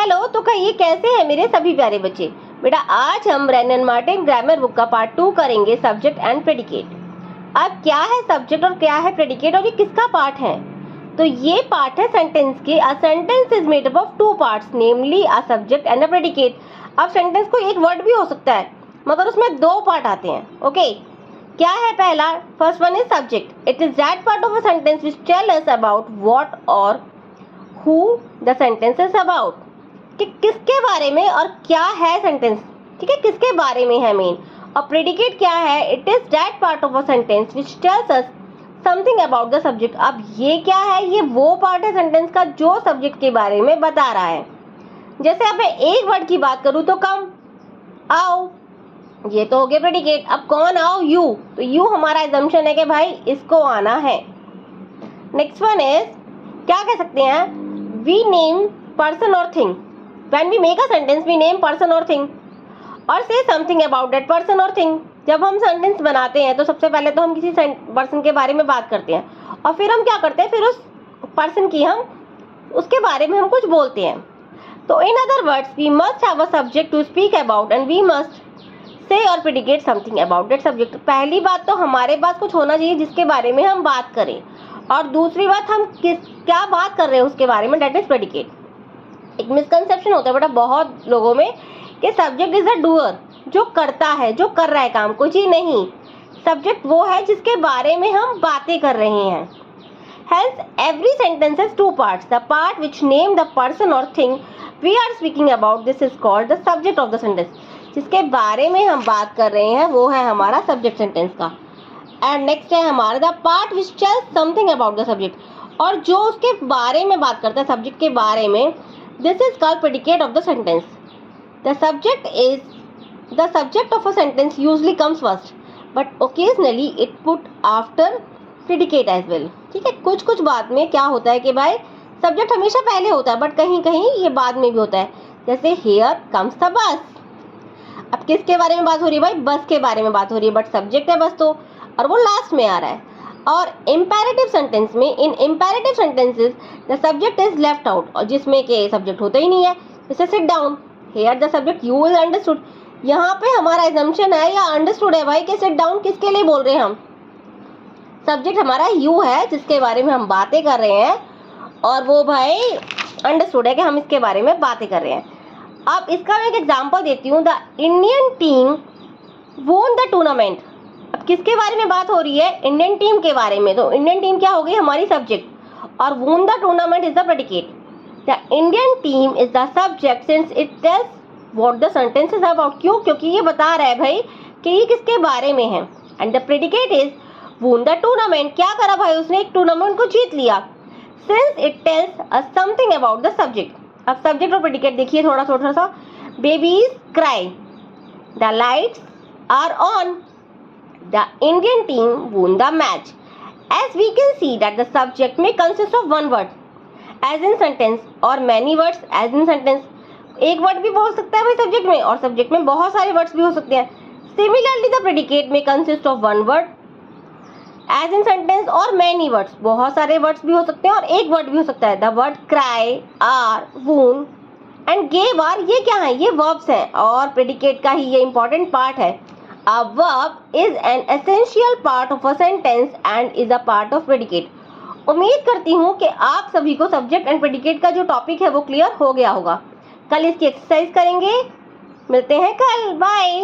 Hello, तो कहिए कैसे हैं मेरे सभी प्यारे बच्चे। बेटा आज हम ब्रेनन मार्टिन ग्रामर बुक का पार्ट 2 करेंगे, सब्जेक्ट एंड प्रेडिकेट। अब क्या है सब्जेक्ट और क्या है प्रेडिकेट और ये किसका पार्ट है? तो ये पार्ट है सेंटेंस के। A sentence is made up of 2 parts, namely a subject and a predicate. अब सेंटेंस को एक वर्ड भी हो सकता है मगर उसमें 2 पार्ट आते हैं। ओके, क्या है पहला? First one is subject. It is that part of a sentence which tell us about what और who the sentence is about, कि किसके बारे में और क्या है सेंटेंस, ठीक है, किसके बारे में है मेन। और प्रेडिकेट क्या है? It is that part of a sentence which tales us something about the subject. अब ये क्या है? ये वो पार्ट है सेंटेंस का जो सब्जेक्ट के बारे में बता रहा है। जैसे अब मैं एक वर्ड की बात करूं तो कम, आओ, ये तो हो गया प्रेडिकेट। अब कौन आओ? यू। तो यू हमारा एजम्पशन है कि भाई इसको आना है। नेक्स्ट वन इज, क्या कह सकते हैं? वी नेम पर्सन और thing. When we make a sentence we name person और थिंग और say something about that person और थिंग। जब हम सेंटेंस बनाते हैं तो सबसे पहले तो हम किसी पर्सन के बारे में बात करते हैं और फिर हम क्या करते हैं, फिर उस पर्सन की हम उसके बारे में हम कुछ बोलते हैं। तो in other words we must have a subject to speak about and we must say और predicate something about that subject. पहली बात तो हमारे पास कुछ होना चाहिए जिसके बारे में हम बात करें, और दूसरी बात हम क्या बात कर रहे हैं उसके बारे में, दैट इज प्रेडिकेट। एक मिसकंसेप्शन होता है बेटा बहुत लोगों में कि सब्जेक्ट इज अ डूअर, जो करता है, जो कर रहा है काम, कुछ ही नहीं। सब्जेक्ट वो है जिसके बारे में हम बातें कर रहे हैं। Hence, every sentence has 2 parts. The part which name the person or thing we are speaking about, this is called the subject of the sentence. जिसके बारे में हम बात कर रहे हैं वो है हमारा सब्जेक्ट सेंटेंस का। एंड नेक्स्ट है हमारा the part which tells something about the subject, और जो उसके बारे में बात करता है, सब्जेक्ट के बारे में, this is called predicate of the sentence. The subject of a sentence usually comes first but occasionally it put after predicate as well. ठीक है, कुछ कुछ बात में क्या होता है कि भाई सब्जेक्ट हमेशा पहले होता है बट कहीं कहीं ये बाद में भी होता है। जैसे हियर कम्स द बस। अब किसके बारे में बात हो रही है भाई? बस के बारे में बात हो रही है, बट सब्जेक्ट है बस तो, और वो लास्ट में आ रहा है। और इम्पेरेटिव सेंटेंस में, in imperative sentences the subject is left out, और जिसमें के सब्जेक्ट होता ही नहीं है। जैसे sit down, here the subject you is understood. यहाँ पे हमारा एजम्पशन है या अंडरस्टूड है भाई कि सिट डाउन किसके लिए बोल रहे हैं हम? सब्जेक्ट हमारा यू है जिसके बारे में हम बातें कर रहे हैं, और वो भाई अंडरस्टूड है कि हम इसके बारे में बातें कर रहे हैं। अब इसका मैं एक एग्जांपल देती हूँ। The Indian team won the tournament. अब किसके बारे में बात हो रही है? इंडियन टीम के बारे में। तो इंडियन टीम क्या हो गई? हमारी सब्जेक्ट, और वोन the tournament is the predicate. The Indian team is the subject since it tales what the sentence is about. क्यों? क्योंकि ये बता रहा है भाई कि ये किसके बारे में है। And the predicate is won the tournament. क्या करा भाई? उसने एक टूर्नामेंट को जीत लिया। Since it tells us something about the subject. अब सब्जेक्ट और प्रेडिकेट देखिए थोड़ा सा। Babies cry, the lights are on, the Indian team won the match. As we can see that the subject में consist of 1 word as in sentence और many words as in sentence. एक word भी बोल सकता है भाई subject में, और सब्जेक्ट में बहुत सारे वर्ड्स भी हो सकते हैं। सिमिलरली द प्रेडिकेट में consist of 1 word as in sentence और मैनी वर्ड्स, बहुत सारे वर्ड्स भी हो सकते हैं और एक वर्ड भी हो सकता है। The word cry, are, won and gave are, ये क्या है? ये वर्ब्स हैं और प्रेडिकेट का ही ये इंपॉर्टेंट पार्ट है। A verb is an essential part of a sentence and is a part of predicate. उम्मीद करती हूँ कि आप सभी को सब्जेक्ट एंड प्रेडिकेट का जो टॉपिक है वो क्लियर हो गया होगा। कल इसकी एक्सरसाइज करेंगे, मिलते हैं कल, बाय।